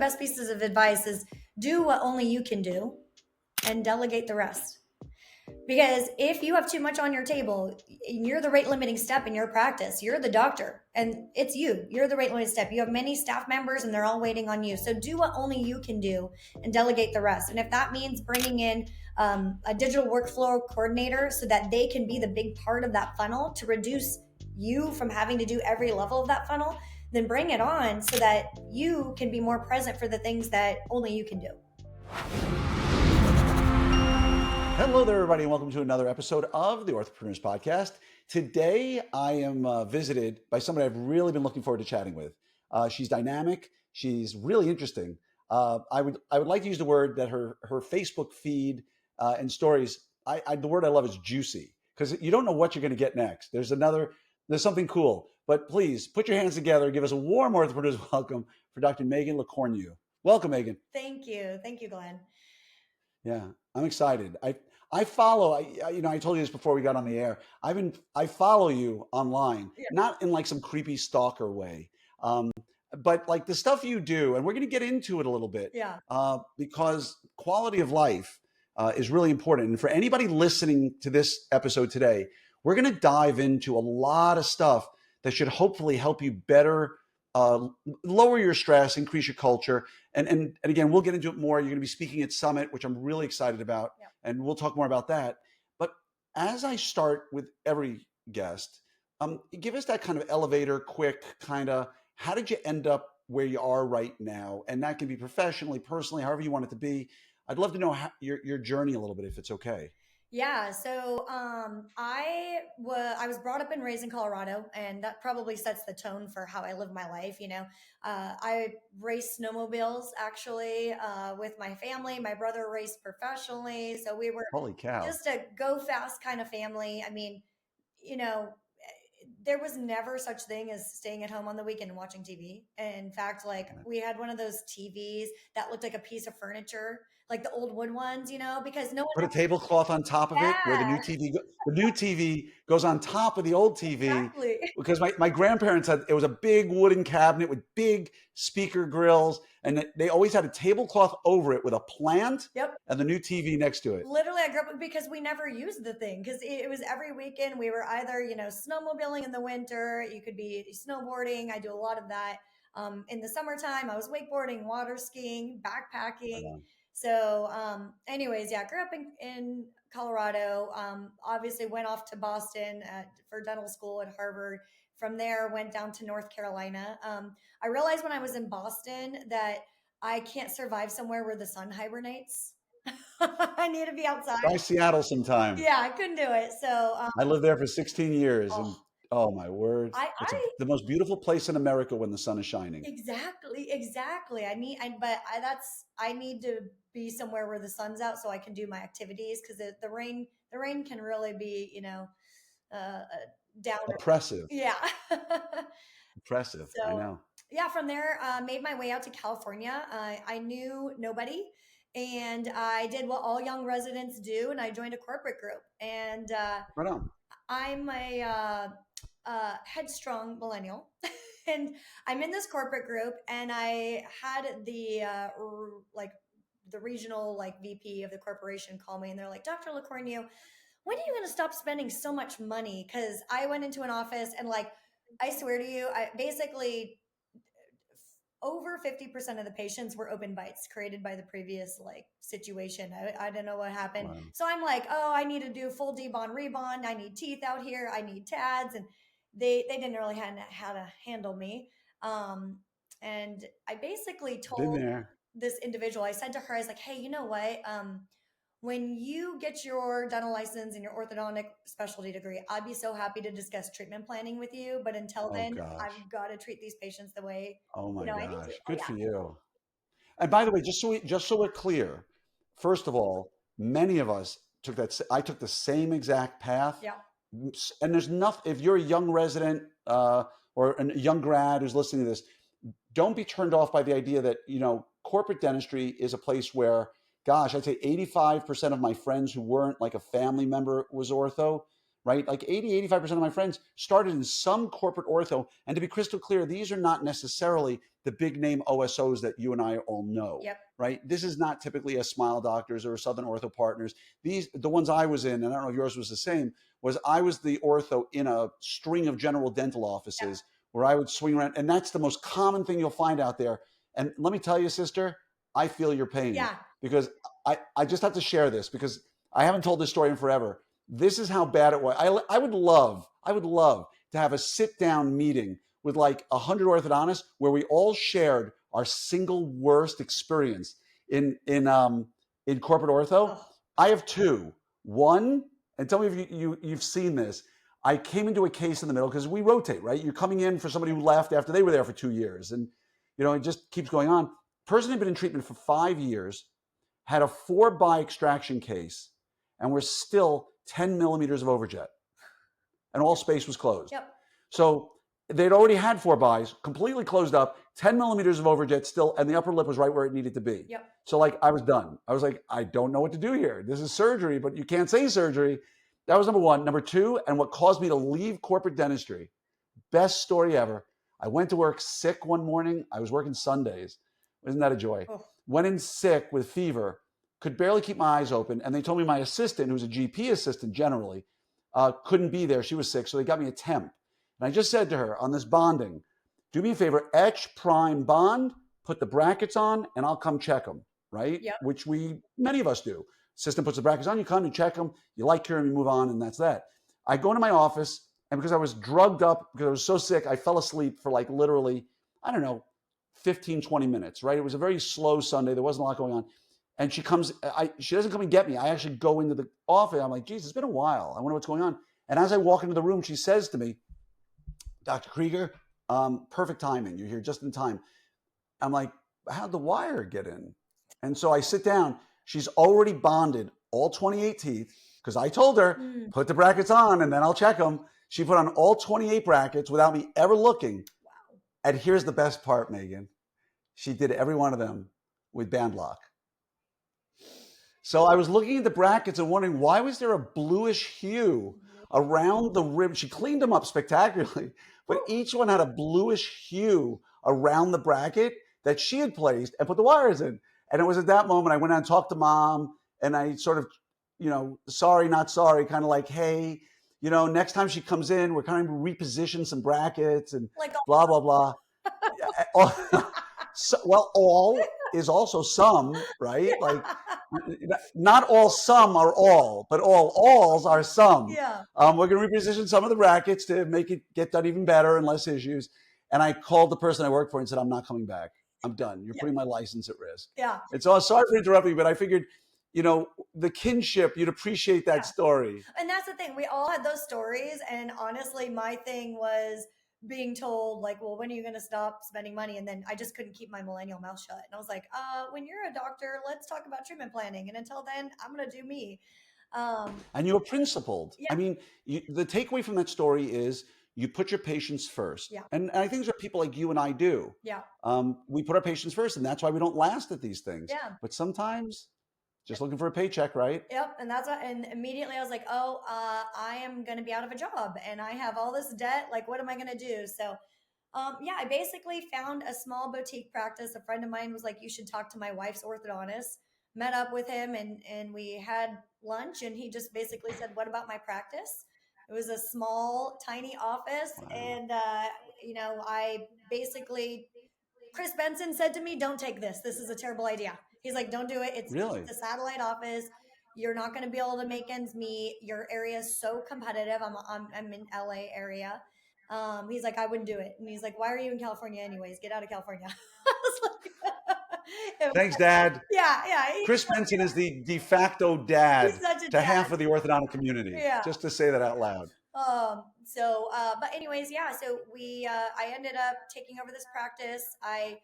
the best pieces of advice is do what only you can do and delegate the rest. Because if you have too much on your table, you're the rate limiting step in your practice. You're the doctor and it's you. You're the rate limiting step. You have many staff members and they're all waiting on you. So do what only you can do and delegate the rest. And if that means bringing in a digital workflow coordinator so that they can be the big part of that funnel to reduce you from having to do every level of that funnel, then bring it on so that you can be more present for the things that only you can do. Hello there, everybody, and welcome to another episode of the Orthopreneurs Podcast. Today, I am visited by somebody I've really been looking forward to chatting with. She's dynamic. She's really interesting. I would like to use the word that her Facebook feed and stories. The word I love is juicy, because you don't know what you're going to get next. There's something cool. But please put your hands together. Give us a warm Orthopreneurs welcome for Dr. Megan Lecornu. Welcome, Megan. Thank you, Glenn. Yeah, I'm excited. I follow, I told you this before we got on the air. I follow you online, not in like some creepy stalker way, but like the stuff you do, and we're going to get into it a little bit, because quality of life is really important. And for anybody listening to this episode today, we're going to dive into a lot of stuff that should hopefully help you better lower your stress, increase your culture. And again, we'll get into it more. You're going to be speaking at Summit, which I'm really excited about. Yep. And we'll talk more about that. But as I start with every guest, give us that kind of elevator, quick kind of, how did you end up where you are right now? And that can be professionally, personally, however you want it to be. I'd love to know your journey a little bit, if it's okay. Yeah, so I was brought up and raised in Colorado, and that probably sets the tone for how I live my life. I raced snowmobiles actually with my family. My brother raced professionally, so we were Holy cow, just a go fast kind of family. I mean, there was never such thing as staying at home on the weekend and watching TV. In fact, we had one of those TVs that looked like a piece of furniture, like the old wood ones, because no one put a tablecloth on top of it where the new TV goes on top of the old TV. Exactly. Because my grandparents it was a big wooden cabinet with big speaker grills, and they always had a tablecloth over it with a plant and the new TV next to it. Literally, I grew up because we never used the thing, because it was every weekend. We were either, snowmobiling in the winter, you could be snowboarding. I do a lot of that. In the summertime, I was wakeboarding, water skiing, backpacking. So anyways, grew up in Colorado, obviously went off to Boston for dental school at Harvard. From there, went down to North Carolina. I realized when I was in Boston that I can't survive somewhere where the sun hibernates. I need to be outside. Try Seattle sometime. Yeah, I couldn't do it. So I lived there for 16 years. And oh my word. It's the most beautiful place in America when the sun is shining. Exactly. I need to be somewhere where the sun's out so I can do my activities, because the rain can really be, down. Oppressive. Yeah. Oppressive. So, I know. Yeah. From there, made my way out to California. I knew nobody, and I did what all young residents do, and I joined a corporate group. And right on. I'm a headstrong millennial, and I'm in this corporate group, and I had the regional VP of the corporation call me, and they're like, Dr. Lecornu, when are you going to stop spending so much money? Because I went into an office, and I swear to you, I basically over 50% of the patients were open bites created by the previous situation. I don't know what happened. Wow. So I'm like, oh, I need to do full debond rebond. I need teeth out here. I need TADs. And they didn't really know how to handle me. And I basically told this individual, I said to her, I was like, hey, you know what? When you get your dental license and your orthodontic specialty degree, I'd be so happy to discuss treatment planning with you. But until then, I've got to treat these patients the way I need to. Good for you. And by the way, just so we're clear, first of all, many of us I took the same exact path. Yeah. And there's nothing, if you're a young resident or a young grad who's listening to this, don't be turned off by the idea that, corporate dentistry is a place where, gosh, I'd say 85% of my friends who weren't like a family member was ortho. right? Like 80, 85% of my friends started in some corporate ortho. And to be crystal clear, these are not necessarily the big name OSOs that you and I all know, Yep. right? This is not typically a Smile Doctors or a Southern Ortho Partners. The ones I was in, and I don't know if yours was the same, was I was the ortho in a string of general dental Yep. offices where I would swing around. And that's the most common thing you'll find out there. And let me tell you, sister, I feel your pain Yeah. because I just have to share this because I haven't told this story in forever. This is how bad it was. I would love to have a sit down meeting with like 100 orthodontists where we all shared our single worst experience in corporate ortho. Oh. I have two. One, and tell me if you've seen this. I came into a case in the middle because we rotate, right? You're coming in for somebody who left after they were there for 2 years, and it just keeps going on. Person had been in treatment for 5 years, had a 4-by extraction case, and we're still 10 millimeters of overjet, and all space was closed. Yep. So they'd already had 4-bys, completely closed up, 10 millimeters of overjet still, and the upper lip was right where it needed to be. Yep. So like I was done. I was like, I don't know what to do here. This is surgery, but you can't say surgery. That was number one. Number two, and what caused me to leave corporate dentistry, best story ever. I went to work sick one morning. I was working Sundays. Isn't that a joy? Oh. Went in sick with fever, could barely keep my eyes open. And they told me my assistant, who's a GP assistant generally, couldn't be there. She was sick. So they got me a temp. And I just said to her on this bonding, do me a favor, etch, prime, bond, put the brackets on, and I'll come check them, right? Yep. Which many of us do. Assistant puts the brackets on, you come, you check them, you like her, and you move on, and that's that. I go into my office, and because I was drugged up, because I was so sick, I fell asleep for like literally, I don't know, 15, 20 minutes, right? It was a very slow Sunday. There wasn't a lot going on. And she doesn't come and get me. I actually go into the office. I'm like, geez, it's been a while. I wonder what's going on. And as I walk into the room, she says to me, Dr. Krieger, perfect timing. You're here just in time. I'm like, how'd the wire get in? And so I sit down. She's already bonded all 28 teeth because I told her, put the brackets on and then I'll check them. She put on all 28 brackets without me ever looking. Wow. And here's the best part, Megan. She did every one of them with band lock. So I was looking at the brackets and wondering, why was there a bluish hue around the rib? She cleaned them up spectacularly, but each one had a bluish hue around the bracket that she had placed and put the wires in. And it was at that moment I went out and talked to mom, and I sort of, sorry, not sorry, kind of like, hey, next time she comes in, we're kind of reposition some brackets and Like blah, blah, blah. Well, all is also some, right? Like not all some are all, but all alls are some. Yeah. We're going to reposition some of the brackets to make it get done even better and less issues. And I called the person I work for and said, I'm not coming back. I'm done. You're putting my license at risk. Yeah. And so sorry for interrupting, but I figured, the kinship, you'd appreciate that story. And that's the thing. We all had those stories. And honestly, my thing was being told like, well, when are you going to stop spending money? And then I just couldn't keep my millennial mouth shut. And I was like, when you're a doctor, let's talk about treatment planning. And until then, I'm going to do me. And you were principled. Yeah. I mean, the takeaway from that story is you put your patients first. Yeah. And I think that's what people like you and I do. Yeah. We put our patients first, and that's why we don't last at these things. Yeah. But sometimes just looking for a paycheck, right? Yep. And and immediately I was like, oh, I am going to be out of a job and I have all this debt. Like, what am I going to do? So, I basically found a small boutique practice. A friend of mine was like, you should talk to my wife's orthodontist. Met up with him and we had lunch, and he just basically said, what about my practice? It was a small, tiny office. Wow. And, I basically, Chris Benson said to me, don't take this. This is a terrible idea. He's like, don't do it. It's a satellite office. You're not going to be able to make ends meet. Your area is so competitive. I'm in LA area. He's like, I wouldn't do it. And he's like, why are you in California anyways? Get out of California. I was like, thanks, Dad. Yeah. Chris Benson is the de facto dad to half of the orthodontic community. Yeah. Just to say that out loud. But anyways, so I ended up taking over this practice. I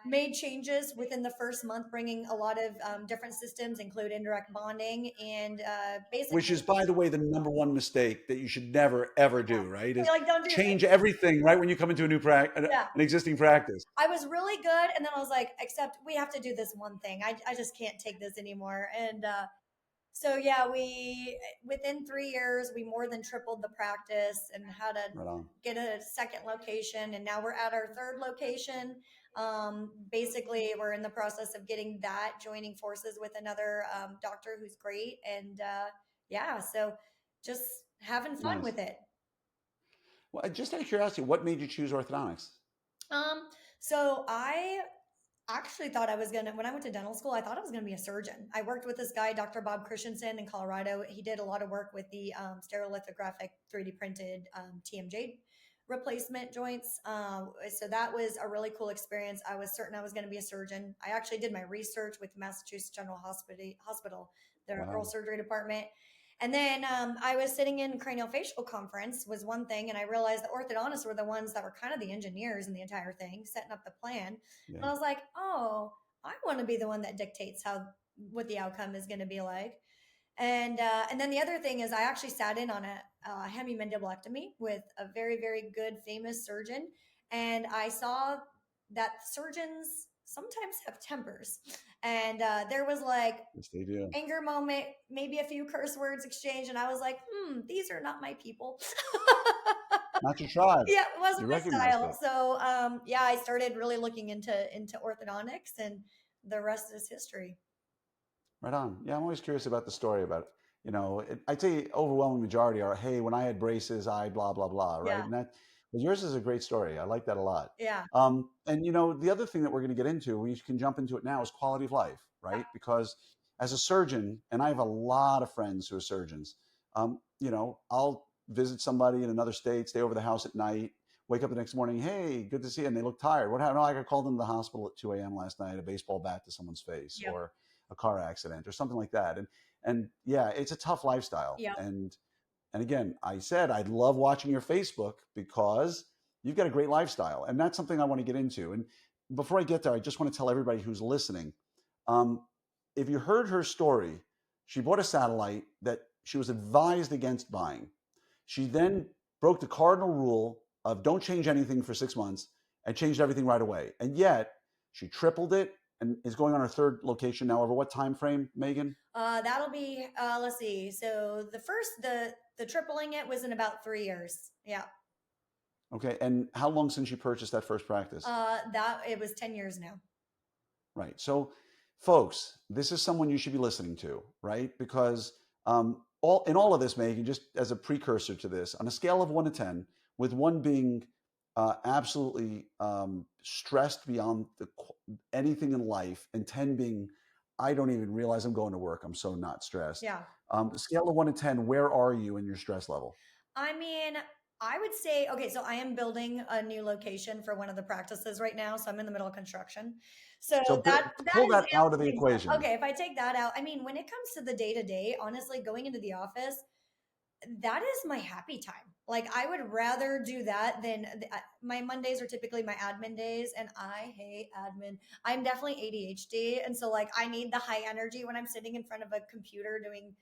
made changes within the first month, bringing a lot of different systems, include indirect bonding, and basically, which is, by the way, the number one mistake that you should never ever do. Right? Is don't change everything right when you come into a new an existing practice. I was really good, and then I was like, except we have to do this one thing. I just can't take this anymore, and So yeah, we within 3 years we more than tripled the practice and had to Right on. get a second location, and now we're at our third location. Basically, we're in the process of getting that, joining forces with another doctor who's great, and yeah, so just having fun Nice. with it. Well, just out of curiosity, what made you choose orthodontics? Um, so I actually thought I was gonna when I went to dental school, I thought I was gonna be a surgeon. I worked with this guy, Dr. Bob Christensen in Colorado. He did a lot of work with the stereolithographic 3D printed TMJ replacement joints. So that was a really cool experience. I was certain I was going to be a surgeon. I actually did my research with Massachusetts General Hospital, their oral Wow. surgery department. And then I was sitting in craniofacial conference was one thing, and I realized the orthodontists were the ones that were kind of the engineers in the entire thing, setting up the plan. Yeah. And I was like, oh, I want to be the one that dictates how what the outcome is going to be like. And then the other thing is I actually sat in on a hemimandibulectomy with a very very good famous surgeon, and I saw that surgeons sometimes have tempers, and there was like Yes, they do. anger moment, maybe a few curse words exchanged, and I was like, these are not my people. Not your tribe. Yeah, it wasn't You my recognized style. it. So yeah, I started really looking into orthodontics, and the rest is history. Right on. Yeah, I'm always curious about the story about, I'd say overwhelming majority are, hey, when I had braces, I blah, blah, blah, right? Yeah, And but yours is a great story. I like that a lot. yeah, And, the other thing that we're going to get into, we can jump into it now, is quality of life, right? Because as a surgeon, and I have a lot of friends who are surgeons, I'll visit somebody in another state, stay over the house at night, wake up the next morning, hey, good to see you. And they look tired. What happened? Oh, I got called into the hospital at 2 a.m. last night, a baseball bat to someone's face, yep, or a car accident or something like that. And yeah, it's a tough lifestyle. yep. And again, I said I'd love watching your Facebook because you've got a great lifestyle. And that's something I want to get into. And before I get there, I just want to tell everybody who's listening, um, if you heard her story, she bought a satellite that she was advised against buying. She then broke the cardinal rule of don't change anything for 6 months and changed everything right away. And yet she tripled it and is going on her third location now. Over what time frame, Megan? That'll be let's see. So the tripling it was in about 3 years. Yeah. Okay. And how long since you purchased that first practice? That it was 10 years now. Right. So, folks, this is someone you should be listening to, right? Because all of this, Megan, just as a precursor to this, on a scale of 1 to 10, with 1 being absolutely stressed beyond anything in life, and 10 being, I don't even realize I'm going to work. I'm so not stressed. Yeah. Scale of 1 to 10, where are you in your stress level? I mean, I would say okay. So I am building a new location for one of the practices right now. So I'm in the middle of construction. So So that pull is that out of the amping up. equation. Okay, if I take that out, I mean, when it comes to the day to day, honestly, going into the office, that is my happy time. Like I would rather do that than my Mondays are typically my admin days, and I hate admin. I'm definitely ADHD, and so like I need the high energy when I'm sitting in front of a computer doing,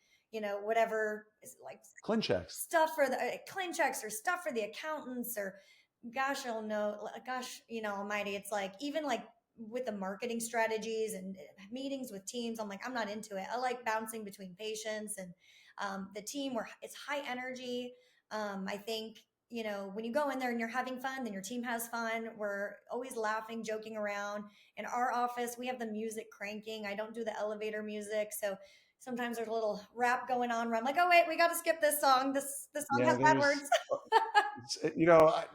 whatever is like ClinChecks. stuff for the clean checks or stuff for the accountants or gosh, I'll know, gosh, almighty. It's like even like with the marketing strategies and meetings with teams, I'm like, I'm not into it. I like bouncing between patients and the team where it's high energy. I think, when you go in there and you're having fun, then your team has fun. We're always laughing, joking around. In our office, we have the music cranking. I don't do the elevator music. So sometimes there's a little rap going on where I'm like, oh wait, we got to skip this song. This song Yeah, has bad there's words.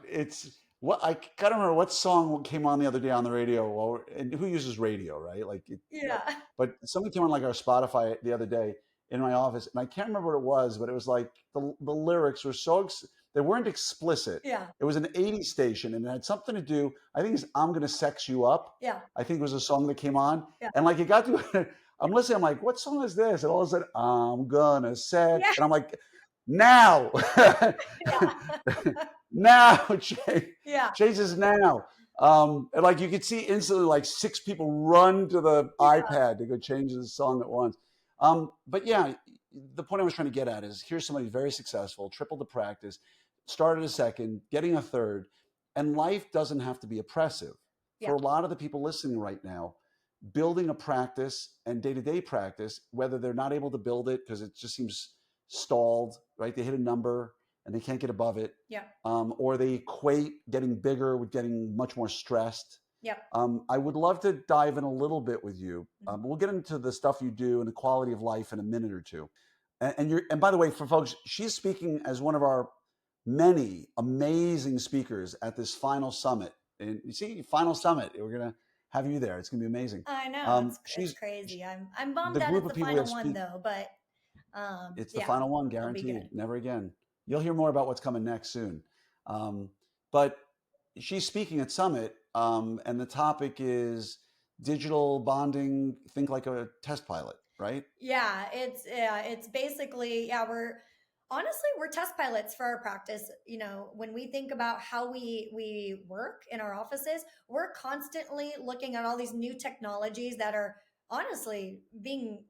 it's what I gotta remember what song came on the other day on the radio. Well, and who uses radio, right? Yeah. But something came on like our Spotify the other day in my office, and I can't remember what it was, but it was like the lyrics were they weren't explicit. Yeah. It was an 80s station, and it had something to do. I think it's "I'm Gonna Sex You Up." Yeah. I think it was a song that came on, Yeah. and like it got to. I'm listening. I'm like, what song is this? And all of a sudden, I'm gonna sex, Yeah. and I'm like, now. Yeah. Now change, Yeah. changes now. And like you could see instantly, like 6 people run to the Yeah. iPad to go change the song at once. But yeah, the point I was trying to get at is here's somebody very successful, tripled the practice, started a second, getting a third, and life doesn't have to be oppressive. Yeah. For a lot of the people listening right now, building a practice and day-to-day practice, whether they're not able to build it because it just seems stalled, right? They hit a number and they can't get above it, Yeah. or they equate getting bigger with getting much more stressed. Yep. I would love to dive in a little bit with you. Mhm. We'll get into the stuff you do and the quality of life in a minute or two. And by the way, for folks, she's speaking as one of our many amazing speakers at this final summit. And you see, final summit, we're gonna have you there. It's gonna be amazing. I know it's She's crazy. I'm the bummed that group it's of the people we final have one speak. though, but It's the yeah, final one, it'll be guaranteed. good. Never again. You'll hear more about what's coming next soon. But she's speaking at Summit, and the topic is digital bonding. Think like a test pilot, right? It's basically, we're test pilots for our practice. You know, when we think about how we work in our offices, we're constantly looking at all these new technologies that are honestly being,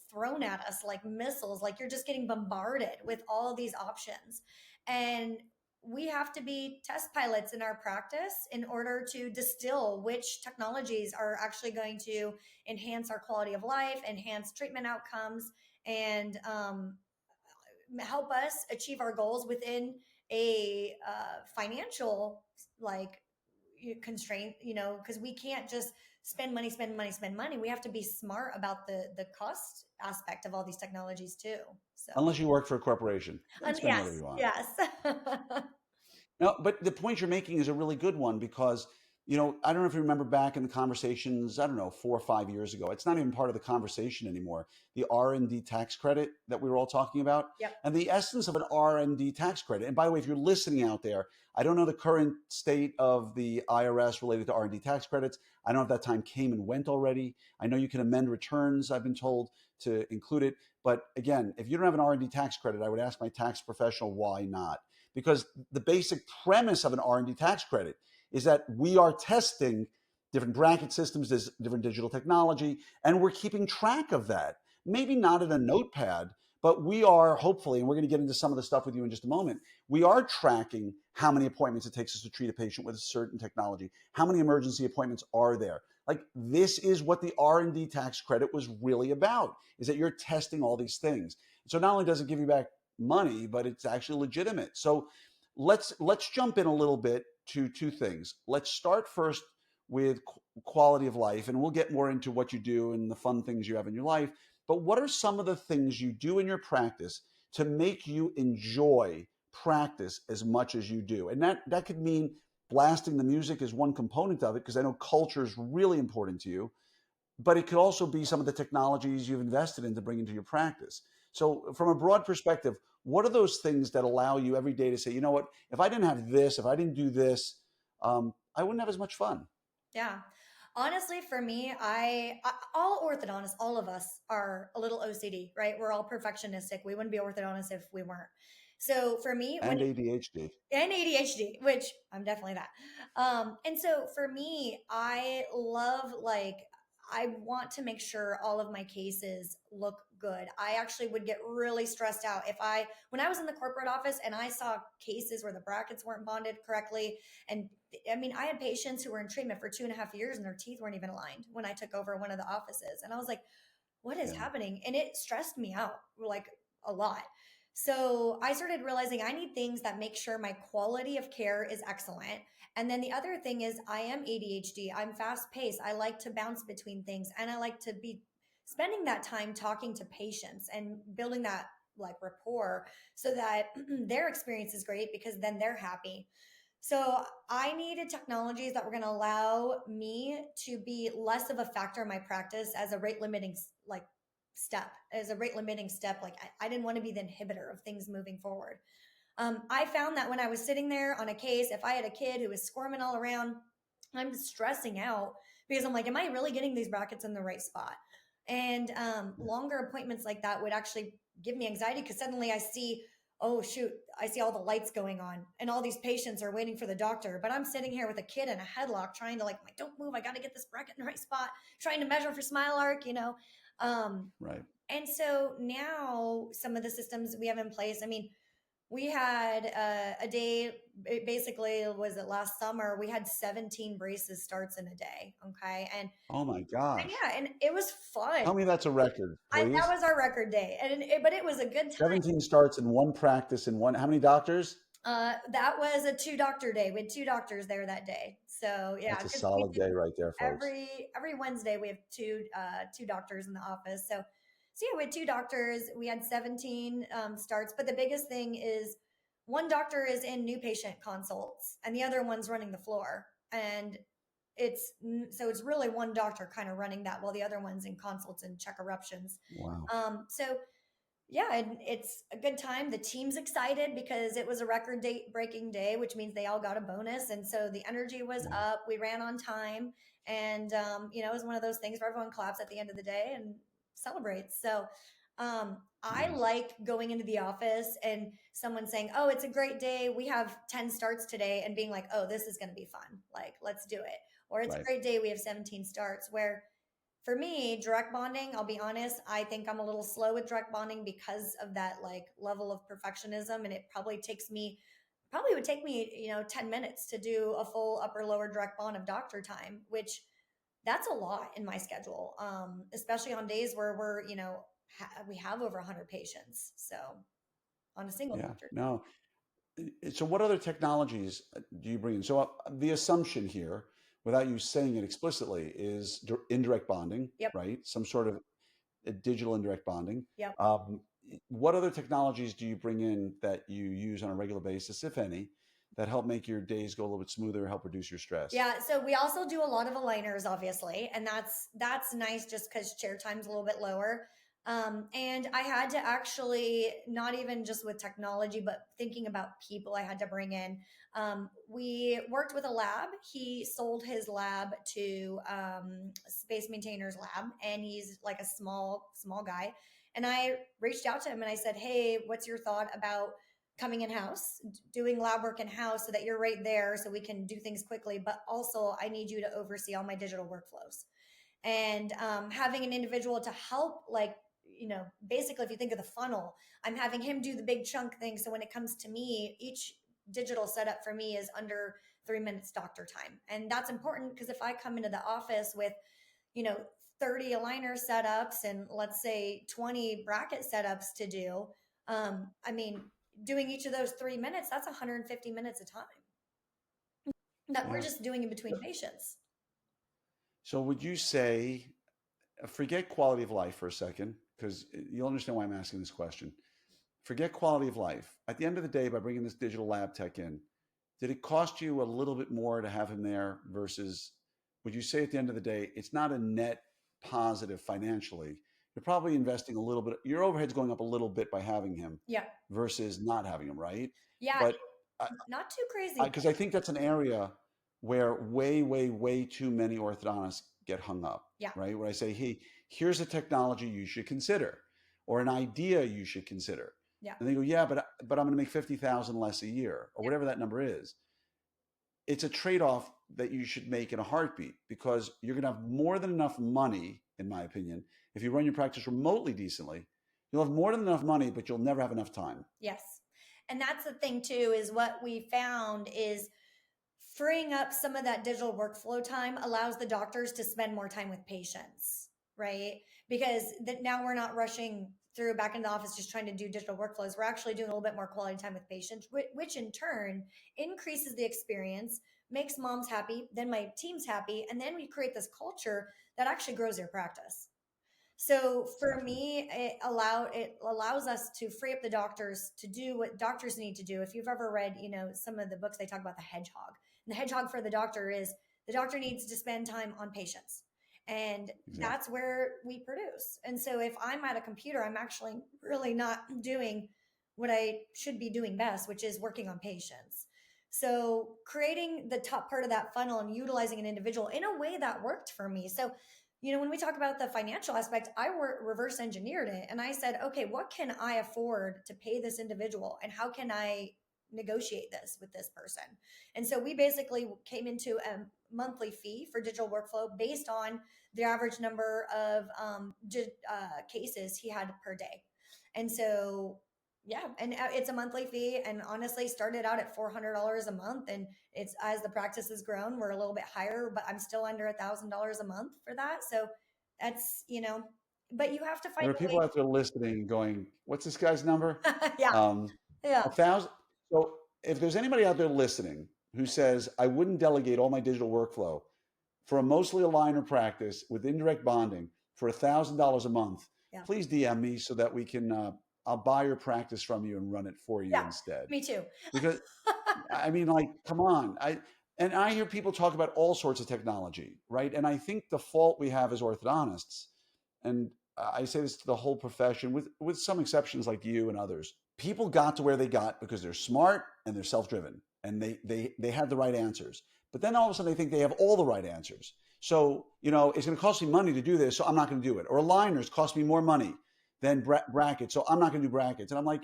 thrown at us like missiles. Like you're just getting bombarded with all these options. And we have to be test pilots in our practice in order to distill which technologies are actually going to enhance our quality of life, enhance treatment outcomes, and help us achieve our goals within a financial like constraint. Because we can't just spend money, spend money, spend money. We have to be smart about the cost aspect of all these technologies too. So, Unless you work for a corporation, then and spend yes, whatever you want. yes. No, but the point you're making is a really good one because, I don't know if you remember back in the conversations, I don't know, 4 or 5 years ago. It's not even part of the conversation anymore. The R&D tax credit that we were all talking about, Yep. and the essence of an R&D tax credit. And by the way, if you're listening out there, I don't know the current state of the IRS related to R&D tax credits. I don't know if that time came and went already. I know you can amend returns, I've been told, to include it. But again, if you don't have an R&D tax credit, I would ask my tax professional why not, because the basic premise of an R&D tax credit is that we are testing different bracket systems, there's different digital technology, and we're keeping track of that. Maybe not in a notepad, but we are hopefully, and we're going to get into some of the stuff with you in just a moment, we are tracking how many appointments it takes us to treat a patient with a certain technology. How many emergency appointments are there? Like, this is what the R&D tax credit was really about, is that you're testing all these things. So not only does it give you back money, but it's actually legitimate. So let's jump in a little bit to two things. Let's start first with quality of life, and we'll get more into what you do and the fun things you have in your life. But what are some of the things you do in your practice to make you enjoy practice as much as you do? And that could mean blasting the music is one component of it, because I know culture is really important to you, but it could also be some of the technologies you've invested in to bring into your practice. So, from a broad perspective, what are those things that allow you every day to say, you know what, if I didn't have this, if I didn't do this, I wouldn't have as much fun? Yeah. Honestly, for me, all orthodontists, all of us are a little OCD, right? We're all perfectionistic. We wouldn't be orthodontists if we weren't. So for me, And ADHD. and ADHD, which I'm definitely that. And so for me, I want to make sure all of my cases look good. I actually would get really stressed out when I was in the corporate office and I saw cases where the brackets weren't bonded correctly. And I mean, I had patients who were in treatment for 2.5 years and their teeth weren't even aligned when I took over one of the offices. And I was like, what is Yeah. happening? And it stressed me out like a lot. So I started realizing I need things that make sure my quality of care is excellent. And then the other thing is I am ADHD. I'm fast paced. I like to bounce between things and I like to be spending that time talking to patients and building that like rapport so that their experience is great because then they're happy. So I needed technologies that were going to allow me to be less of a factor in my practice as a rate limiting step. Like I didn't want to be the inhibitor of things moving forward. I found that when I was sitting there on a case, if I had a kid who was squirming all around, I'm stressing out because I'm like, am I really getting these brackets in the right spot? And longer appointments like that would actually give me anxiety because suddenly I see, oh shoot, I see all the lights going on and all these patients are waiting for the doctor, but I'm sitting here with a kid in a headlock trying to like, don't move, I got to get this bracket in the right spot, trying to measure for smile arc. Um, Right. and so now some of the systems we have in place, I mean, We had a day, basically, was it last summer? We had 17 braces starts in a day. Okay. Oh my And gosh. yeah, and it was fun. Tell me that's a record, That please. was our record day. But it was a good time. 17 starts in one practice in one. How many doctors? That was a two doctor day. We had two doctors there that day. So yeah, That's a because we solid do day right there, folks. every Wednesday we have two doctors in the office. So yeah, we had two doctors. We had 17 starts, but the biggest thing is one doctor is in new patient consults and the other one's running the floor. And it's really one doctor kind of running that while the other one's in consults and check eruptions. Wow. So yeah, and it's a good time. The team's excited because it was a record date breaking day, which means they all got a bonus. And so the energy was Yeah. up. We ran on time. And, it was one of those things where everyone claps at the end of the day and celebrates. So I Nice. like going into the office and someone saying, "Oh, it's a great day. We have 10 starts today," and being like, "Oh, this is going to be fun. Like, let's do it." Or it's a Right. great day. We have 17 starts. Where for me, direct bonding, I'll be honest, I think I'm a little slow with direct bonding because of that like level of perfectionism. And it probably would take me, 10 minutes to do a full upper lower direct bond of doctor time, which that's a lot in my schedule. Especially on days where we have over 100 patients. So on a single Yeah. doctor. No. So, what other technologies do you bring in? So, the assumption here, without you saying it explicitly, is indirect bonding, Yep. right? Some sort of digital indirect bonding. Yep. Um, what other technologies do you bring in that you use on a regular basis, if any, that help make your days go a little bit smoother, help reduce your stress? Yeah, so we also do a lot of aligners, obviously, and that's nice just because chair time's a little bit lower. And I had to actually not even just with technology, but thinking about people I had to bring in. We worked with a lab. He sold his lab to Space Maintainer's Lab, and he's like a small guy. And I reached out to him and I said, "Hey, what's your thought about coming in house, doing lab work in house so that you're right there so we can do things quickly. But also, I need you to oversee all my digital workflows and having an individual to help, like, basically, if you think of the funnel, I'm having him do the big chunk thing. So when it comes to me, each digital setup for me is under 3 minutes doctor time. And that's important because if I come into the office with, you know, 30 aligner setups and let's say 20 bracket setups to do, I mean, doing each of those 3 minutes, that's 150 minutes of time that we're Yeah. just doing in between patients. So, would you say, forget quality of life for a second, because you'll understand why I'm asking this question. Forget quality of life. At the end of the day, by bringing this digital lab tech in, did it cost you a little bit more to have him there versus, would you say at the end of the day, it's not a net positive financially? You're probably investing a little bit, your overhead's going up a little bit by having him Yeah. versus not having him, right? Yeah. But Not too crazy. because I think that's an area where way, way, way too many orthodontists get hung up, Yeah. right? Where I say, hey, here's a technology you should consider, or an idea you should consider, Yeah. and they go, yeah, but I'm going to make 50,000 less a year, or Yeah. whatever that number is. It's a trade-off that you should make in a heartbeat because you're going to have more than enough money, in my opinion, if you run your practice remotely decently. You'll have more than enough money, but you'll never have enough time. Yes. And that's the thing too, is what we found is freeing up some of that digital workflow time allows the doctors to spend more time with patients, right? Because now we're not rushing through back in the office just trying to do digital workflows. We're actually doing a little bit more quality time with patients, which in turn increases the experience, makes moms happy, then my team's happy, and then we create this culture that actually grows their practice. So for Exactly. me, it allows us to free up the doctors to do what doctors need to do. If you've ever read, some of the books, they talk about the hedgehog. And the hedgehog for the doctor is the doctor needs to spend time on patients. And Exactly. that's where we produce. And so if I'm at a computer, I'm actually really not doing what I should be doing best, which is working on patients. So creating the top part of that funnel and utilizing an individual in a way that worked for me. So when we talk about the financial aspect, I reverse engineered it and I said, okay, what can I afford to pay this individual and how can I negotiate this with this person? And so we basically came into a monthly fee for digital workflow based on the average number of cases he had per day. And so Yeah, and it's a monthly fee, and honestly, started out at $400 a month, and it's as the practice has grown, we're a little bit higher, but I'm still under $1,000 a month for that. So that's but you have to find There are a people way. out there listening going, what's this guy's number? Yeah, Um, yeah, 1,000. So if there's anybody out there listening who says, I wouldn't delegate all my digital workflow for a mostly aligner practice with indirect bonding for $1,000 a month, yeah, please DM me so that we can, I'll buy your practice from you and run it for you yeah. instead. Me too. Because I mean, like, come on. I hear people talk about all sorts of technology, right? And I think the fault we have as orthodontists, and I say this to the whole profession, with some exceptions like you and others, people got to where they got because they're smart and they're self-driven and they had the right answers. But then all of a sudden they think they have all the right answers. So, it's going to cost me money to do this, so I'm not going to do it. Or aligners cost me more money than brackets, so I'm not going to do brackets. And I'm like,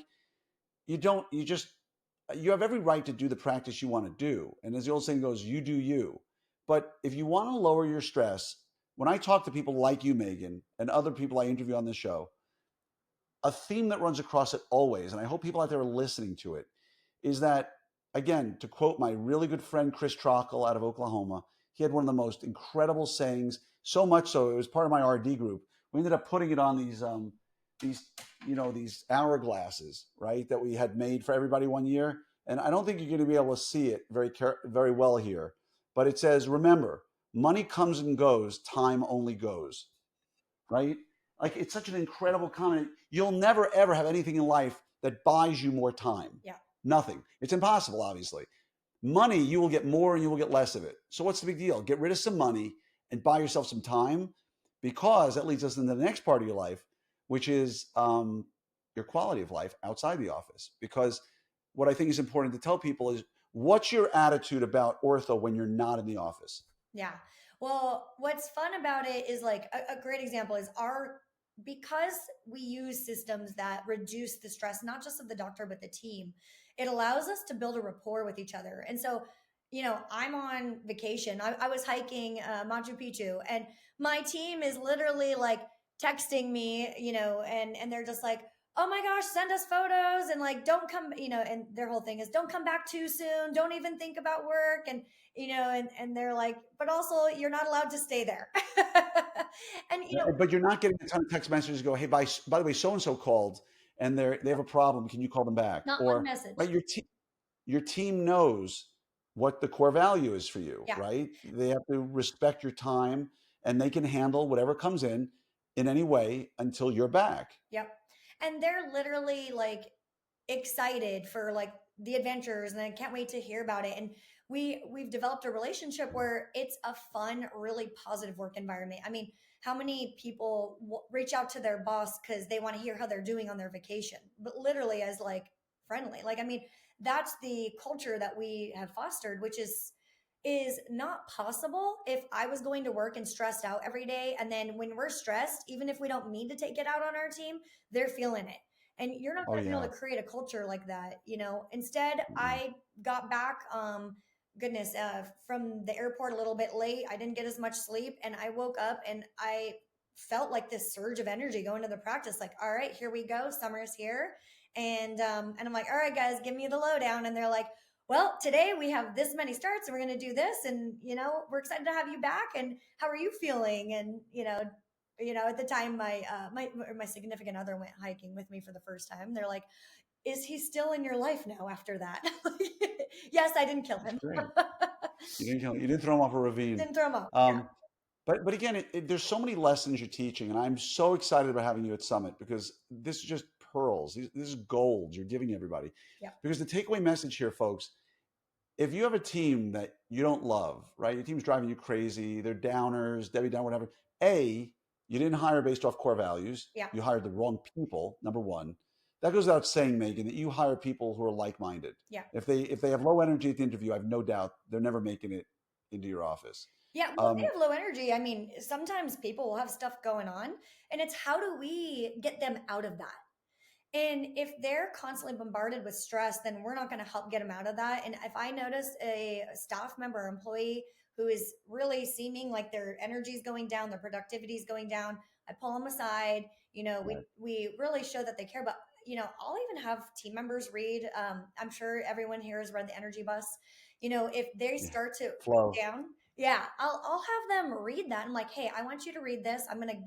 you don't, you have every right to do the practice you want to do. And as the old saying goes, you do you. But if you want to lower your stress, when I talk to people like you, Megan, and other people I interview on this show, a theme that runs across it always, and I hope people out there are listening to it, is that, again, to quote my really good friend Chris Trockle out of Oklahoma, he had one of the most incredible sayings, so much so it was part of my RD group. We ended up putting it on these these hourglasses, right, that we had made for everybody one year. And I don't think you're going to be able to see it very well here, but it says, remember, money comes and goes, time only goes, right? Like, it's such an incredible comment. You'll never ever have anything in life that buys you more time. Yeah, Nothing. It's impossible, obviously. Money, you will get more and you will get less of it. So what's the big deal? Get rid of some money and buy yourself some time, because that leads us into the next part of your life, which is your quality of life outside the office. Because what I think is important to tell people is, what's your attitude about ortho when you're not in the office? yeah. Well, what's fun about it is like a great example is because we use systems that reduce the stress, not just of the doctor, but the team, it allows us to build a rapport with each other. And so, I'm on vacation. I was hiking Machu Picchu, and my team is literally like texting me, and they're just like, oh my gosh, send us photos, and like, don't come, and their whole thing is, don't come back too soon. Don't even think about work. And and they're like, but also you're not allowed to stay there. And But you're not getting a ton of text messages go, hey, by the way, so and so called and they have a problem. Can you call them back? not one Or, right, message. your team knows what the core value is for you, Yeah. right? They have to respect your time, and they can handle whatever comes in any way until you're back. Yep. And they're literally like excited for like the adventures, and I can't wait to hear about it. And we've developed a relationship where it's a fun, really positive work environment. I mean, how many people reach out to their boss because they want to hear how they're doing on their vacation, but literally as like friendly. Like, I mean, that's the culture that we have fostered, which is not possible if I was going to work and stressed out every day. And then when we're stressed, even if we don't mean to take it out on our team, they're feeling it. And you're not Oh, going to be able yeah. to create a culture like that. Instead, Mm-mm. I got back, goodness, from the airport a little bit late. I didn't get as much sleep, and I woke up and I felt like this surge of energy going to the practice. Like, all right, here we go. Summer's here. And I'm like, all right, guys, give me the lowdown. And they're like, well, today we have this many starts and we're going to do this. And, we're excited to have you back. And how are you feeling? And, at the time, my significant other went hiking with me for the first time. They're like, is he still in your life now after that? Yes, I didn't kill That's him. great. You didn't throw them off a ravine. Didn't throw him off. Yeah. Um, but again, there's so many lessons you're teaching, and I'm so excited about having you at Summit, because this is just pearls. This is gold you're giving everybody. Yeah. Because the takeaway message here, folks, if you have a team that you don't love, right? Your team's driving you crazy. They're downers, Debbie Down, whatever. You didn't hire based off core values. Yeah. You hired the wrong people, number one. That goes without saying, Megan, that you hire people who are like-minded. Yeah. If they have low energy at the interview, I have no doubt they're never making it into your office. Yeah, well, they have low energy. I mean, sometimes people will have stuff going on, and it's how do we get them out of that? And if they're constantly bombarded with stress, then we're not going to help get them out of that. And if I notice a staff member or employee who is really seeming like their energy is going down, their productivity is going down, I pull them aside. Right. We really show that they care. But I'll even have team members read. I'm sure everyone here has read The Energy Bus. If they Yeah. start to Flow. break down, yeah, I'll have them read that. I'm like, hey, I want you to read this. I'm gonna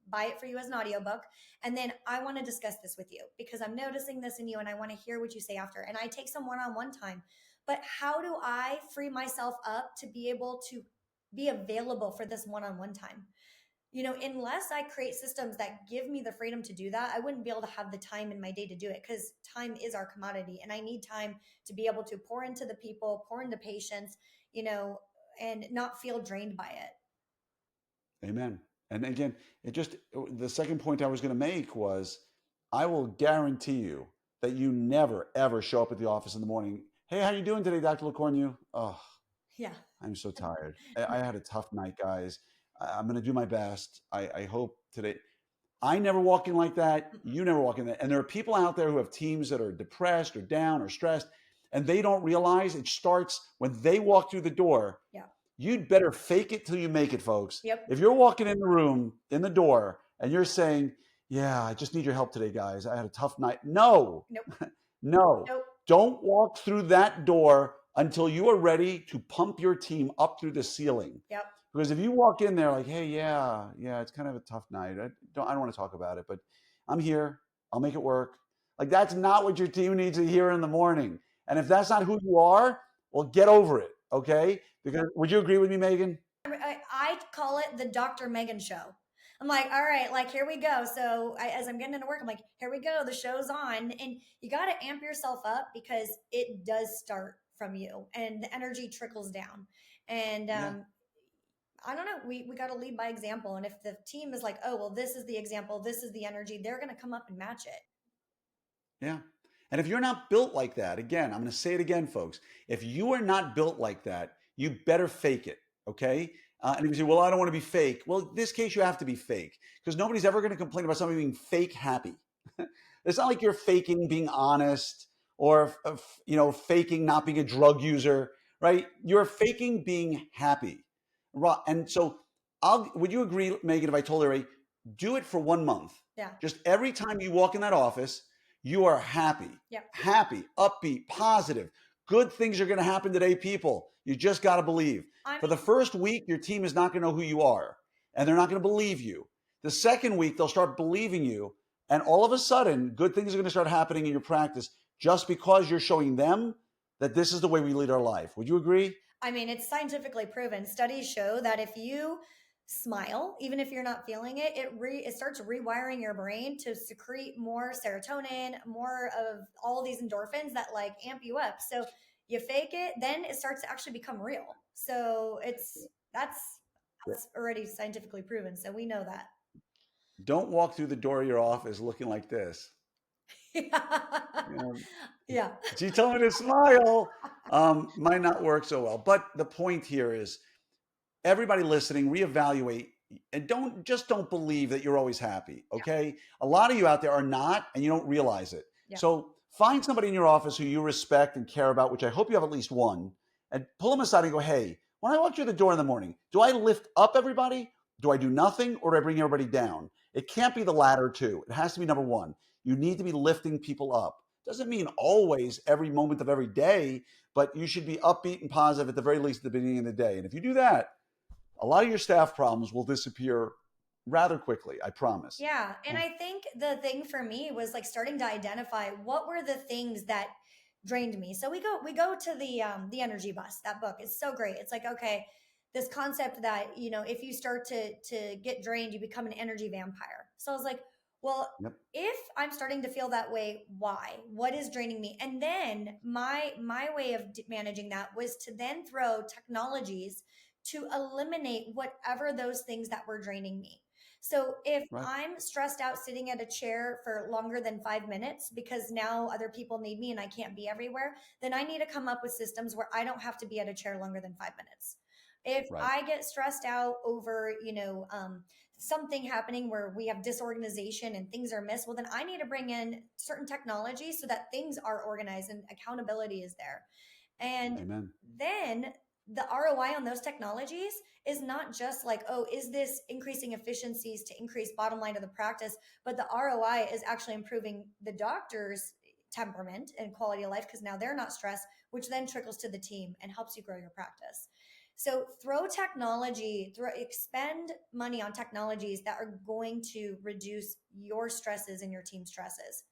buy it for you as an audiobook, and then I want to discuss this with you because I'm noticing this in you, and I want to hear what you say after. And I take some one-on-one time. But how do I free myself up to be able to be available for this one-on-one time? Unless I create systems that give me the freedom to do that, I wouldn't be able to have the time in my day to do it because time is our commodity. And I need time to be able to pour into the people, pour into patients, you know, and not feel drained by it. Amen. And again, the second point I was going to make was I will guarantee you that you never, ever show up at the office in the morning. Hey, how you doing today, Dr. Lecornu? Oh, Yeah. I'm so tired. I had a tough night, guys. I'm going to do my best. I hope today. I never walk in like that. You never walk in that. And there are people out there who have teams that are depressed or down or stressed, and they don't realize it starts when they walk through the door. Yeah. You'd better fake it till you make it, folks. Yep. If you're walking in the room, in the door, and you're saying, yeah, I just need your help today, guys. I had a tough night. No, Nope. no. Nope. Don't walk through that door until you are ready to pump your team up through the ceiling. Yep. Because if you walk in there like, hey, yeah, it's kind of a tough night. I don't want to talk about it, but I'm here. I'll make it work. Like that's not what your team needs to hear in the morning. And if that's not who you are, well, get over it. Okay. Because would you agree with me, Megan? I call it the Dr. Megan show. I'm like, all right, like here we go. So as I'm getting into work, I'm like, here we go. The show's on, and you got to amp yourself up because it does start from you, and the energy trickles down. And Yeah. I don't know. We got to lead by example. And if the team is like, oh well, this is the example, this is the energy, they're going to come up and match it. Yeah. And if you're not built like that, again, I'm going to say it again, folks. If you are not built like that, you better fake it. Okay. And if you say, well, I don't want to be fake. Well, in this case, you have to be fake because nobody's ever going to complain about somebody being fake happy. It's not like you're faking being honest or, faking not being a drug user, right? You're faking being happy. And so would you agree, Megan, if I told her, do it for 1 month? Yeah. Just every time you walk in that office, you are Yep. happy, upbeat, positive. Good things are going to happen today, people. You just got to believe. For the first week, your team is not going to know who you are, and they're not going to believe you. The second week, they'll start believing you, and all of a sudden, good things are going to start happening in your practice just because you're showing them that this is the way we lead our life. Would you agree? I mean, it's scientifically proven. Studies show that if you smile, even if you're not feeling it, it starts rewiring your brain to secrete more serotonin, more of all these endorphins that like amp you up. So you fake it, then it starts to actually become real. So that's already scientifically proven. So we know that. Don't walk through the door of your office looking like this. You know, Yeah. she told me to smile. Might not work so well. But the point here is everybody listening, reevaluate and don't believe that you're always happy. Okay. A lot of you out there are not, and you don't realize it. Yeah. So find somebody in your office who you respect and care about, which I hope you have at least one, and pull them aside and go, hey, when I walk through the door in the morning, do I lift up everybody? Do I do nothing or do I bring everybody down? It can't be the latter two. It has to be number one. You need to be lifting people up. Doesn't mean always every moment of every day, but you should be upbeat and positive at the very least at the beginning of the day. And if you do that, a lot of your staff problems will disappear rather quickly, I promise. Yeah. And I think the thing for me was like starting to identify what were the things that drained me. So we go to the energy bus. That book is so great. It's like, okay, this concept that, if you start to get drained, you become an energy vampire. So I was like, well, Yep. if I'm starting to feel that way, why? What is draining me? And then my way of managing that was to then throw technologies to eliminate whatever those things that were draining me. So if Right. I'm stressed out sitting at a chair for longer than 5 minutes because now other people need me and I can't be everywhere, then I need to come up with systems where I don't have to be at a chair longer than 5 minutes. If Right. I get stressed out over, something happening where we have disorganization and things are missed, well, then I need to bring in certain technology so that things are organized and accountability is there. And Amen. then the ROI on those technologies is not just like, oh, is this increasing efficiencies to increase bottom line of the practice, but the ROI is actually improving the doctor's temperament and quality of life because now they're not stressed, which then trickles to the team and helps you grow your practice. So expend money on technologies that are going to reduce your stresses and your team stresses.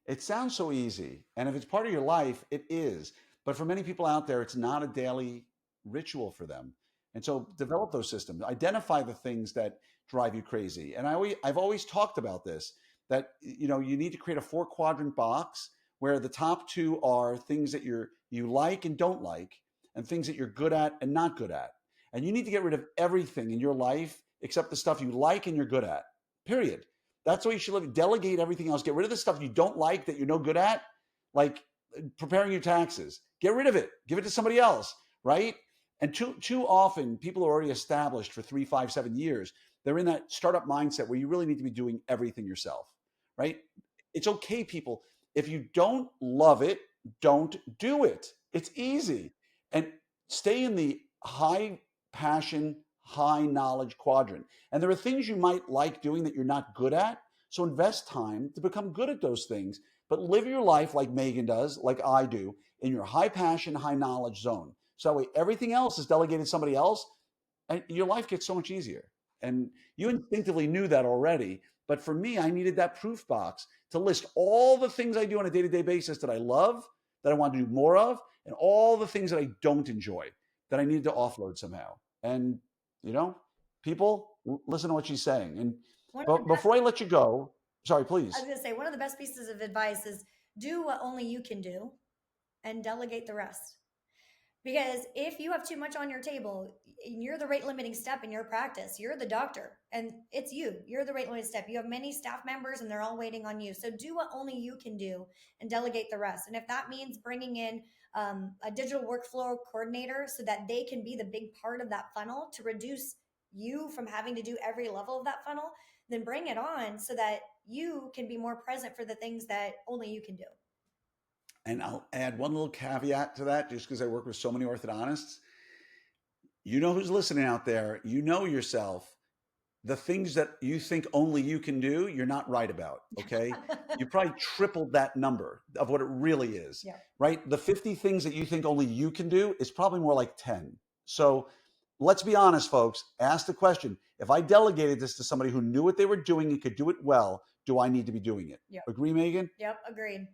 It sounds so easy. And if it's part of your life, it is. But for many people out there, it's not a daily ritual for them. And so develop those systems, identify the things that drive you crazy. And I've always talked about this, that you need to create a 4 quadrant box where the top two are things that you like and don't like, and things that you're good at and not good at. And you need to get rid of everything in your life except the stuff you like and you're good at. Period. That's the way you should live. Delegate everything else. Get rid of the stuff you don't like that you're no good at, like preparing your taxes. Get rid of it. Give it to somebody else, right? And too often, people are already established for 3, 5, 7 years. They're in that startup mindset where you really need to be doing everything yourself, right? It's okay, people. If you don't love it, don't do it. It's easy. And stay in the high passion, high knowledge quadrant. And there are things you might like doing that you're not good at. So invest time to become good at those things, but live your life like Megan does, like I do, in your high passion, high knowledge zone. So that way everything else is delegated to somebody else, and your life gets so much easier. And you instinctively knew that already. But for me, I needed that proof box to list all the things I do on a day-to-day basis that I love, that I want to do more of, and all the things that I don't enjoy that I needed to offload somehow. And people, listen to what she's saying. And but before I let you go, sorry, please. I was going to say, one of the best pieces of advice is do what only you can do and delegate the rest. Because if you have too much on your table, you're the rate limiting step in your practice. You're the doctor, and it's you. You're the rate limiting step. You have many staff members, and they're all waiting on you. So do what only you can do and delegate the rest. And if that means bringing in a digital workflow coordinator so that they can be the big part of that funnel to reduce you from having to do every level of that funnel, then bring it on so that you can be more present for the things that only you can do. And I'll add one little caveat to that, just because I work with so many orthodontists. You know who's listening out there. You know yourself. The things that you think only you can do, you're not right about. Okay. You probably tripled that number of what it really is, Yeah. right? The 50 things that you think only you can do is probably more like 10. So let's be honest, folks. Ask the question: if I delegated this to somebody who knew what they were doing and could do it well, do I need to be doing it? Yep. Agree, Megan? Yep. Agreed.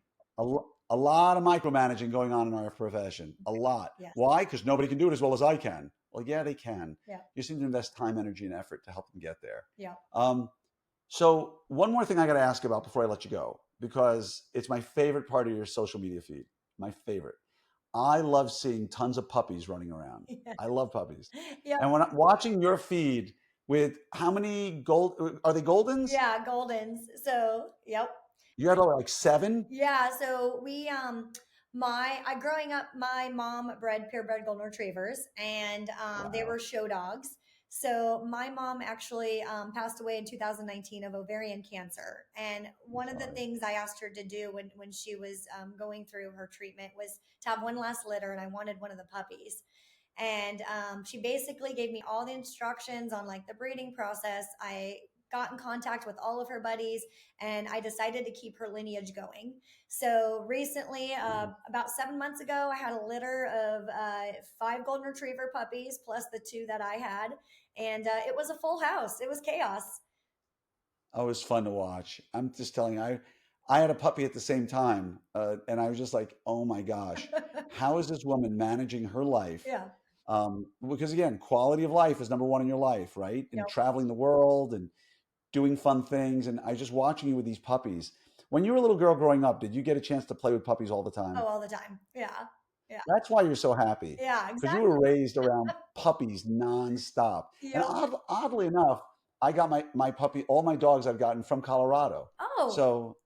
A lot of micromanaging going on in our profession. A lot. Yes. Why? Because nobody can do it as well as I can. Well, yeah, they can. Yeah. You just need to invest time, energy, and effort to help them get there. Yeah. So one more thing I got to ask about before I let you go, because it's my favorite part of your social media feed. My favorite. I love seeing tons of puppies running around. Yeah. I love puppies. Yeah. And when I'm watching your feed with how many are they Goldens? Yeah, Goldens. So, yep. You had like 7? Yeah. So we, growing up, my mom purebred golden retrievers, and wow. They were show dogs. So my mom actually passed away in 2019 of ovarian cancer. And one of the things I asked her to do when she was going through her treatment was to have one last litter, and I wanted one of the puppies. And she basically gave me all the instructions on like the breeding process. I got in contact with all of her buddies, and I decided to keep her lineage going. So recently, about 7 months ago, I had a litter of 5 golden retriever puppies plus the 2 that I had, and it was a full house. It was chaos. Oh, it was fun to watch. I'm just telling you, I had a puppy at the same time, and I was just like, oh my gosh, how is this woman managing her life? Yeah. Because again, quality of life is number one in your life, right? And traveling the world and doing fun things. And I was just watching you with these puppies. When you were a little girl growing up, did you get a chance to play with puppies all the time? Oh, all the time. Yeah. Yeah. That's why you're so happy. Yeah, exactly. Because you were raised around puppies nonstop. Yep. And oddly enough, I got my puppy, all my dogs I've gotten from Colorado. Oh. So,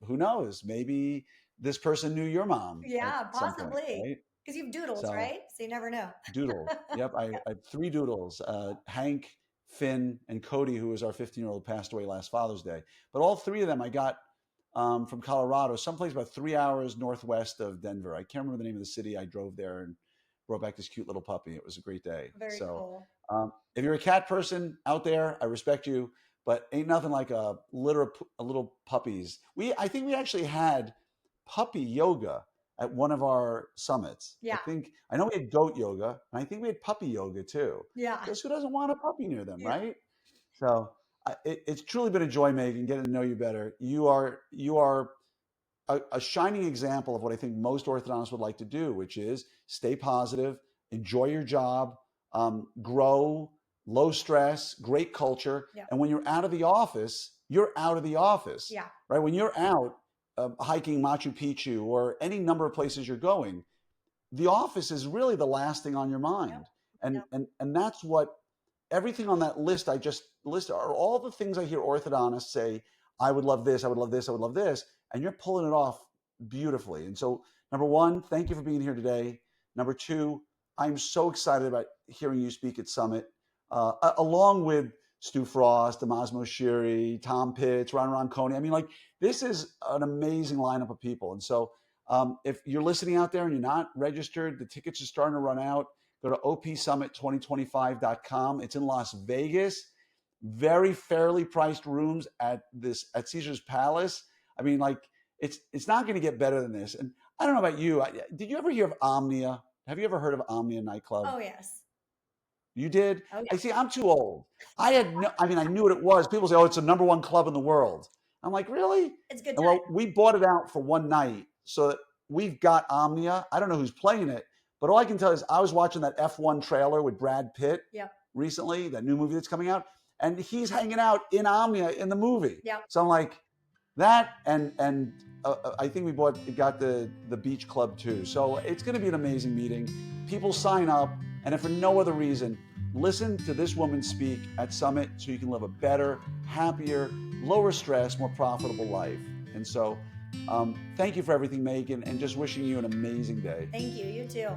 who knows? Maybe this person knew your mom. Yeah, possibly. Point, right? Because you have doodles, right? So you never know. Doodle. Yep. I had 3 doodles. Hank, Finn, and Cody, who was our 15-year-old, passed away last Father's Day. But all 3 of them I got from Colorado, someplace about 3 hours northwest of Denver. I can't remember the name of the city. I drove there and brought back this cute little puppy. It was a great day. Very So cool. if you're a cat person out there, I respect you, but ain't nothing like a litter of little puppies. I think we actually had puppy yoga at one of our summits. Yeah. I know we had goat yoga, and I think we had puppy yoga too. Yeah. Because who doesn't want a puppy near them, Yeah. right? So it's truly been a joy, Megan, getting to know you better. You are a shining example of what I think most orthodontists would like to do, which is stay positive, enjoy your job, grow, low stress, great culture. Yeah. And when you're out of the office, you're out of the office. Yeah. Right? When you're out hiking Machu Picchu or any number of places you're going, the office is really the last thing on your mind. Yeah. And that's what everything on that list I just listed are all the things I hear orthodontists say, I would love this, I would love this, I would love this. And you're pulling it off beautifully. And so, number one, thank you for being here today. Number two, I'm so excited about hearing you speak at Summit, along with Stu Frost, Damasmo Shiri, Tom Pitts, Ron Ronconi. I mean, like, this is an amazing lineup of people. And so, if you're listening out there and you're not registered, the tickets are starting to run out. Go to opsummit2025.com. It's in Las Vegas. Very fairly priced rooms at Caesar's Palace. I mean, like, it's not going to get better than this. And I don't know about you. Did you ever hear of Omnia? Have you ever heard of Omnia nightclub? Oh, yes. You did? Oh, yeah. I see. I'm too old. I knew what it was. People say, "Oh, it's the #1 club in the world." I'm like, really? It's good. Well, we bought it out for one night, so that we've got Omnia. I don't know who's playing it, but all I can tell you is I was watching that F1 trailer with Brad Pitt recently, that new movie that's coming out, and he's hanging out in Omnia in the movie. Yeah. So I'm like, that and I think we got the beach club too. So it's going to be an amazing meeting. People sign up, and if for no other reason, listen to this woman speak at Summit so you can live a better, happier, lower stress, more profitable life. And so thank you for everything, Megan, and just wishing you an amazing day. Thank you. You too.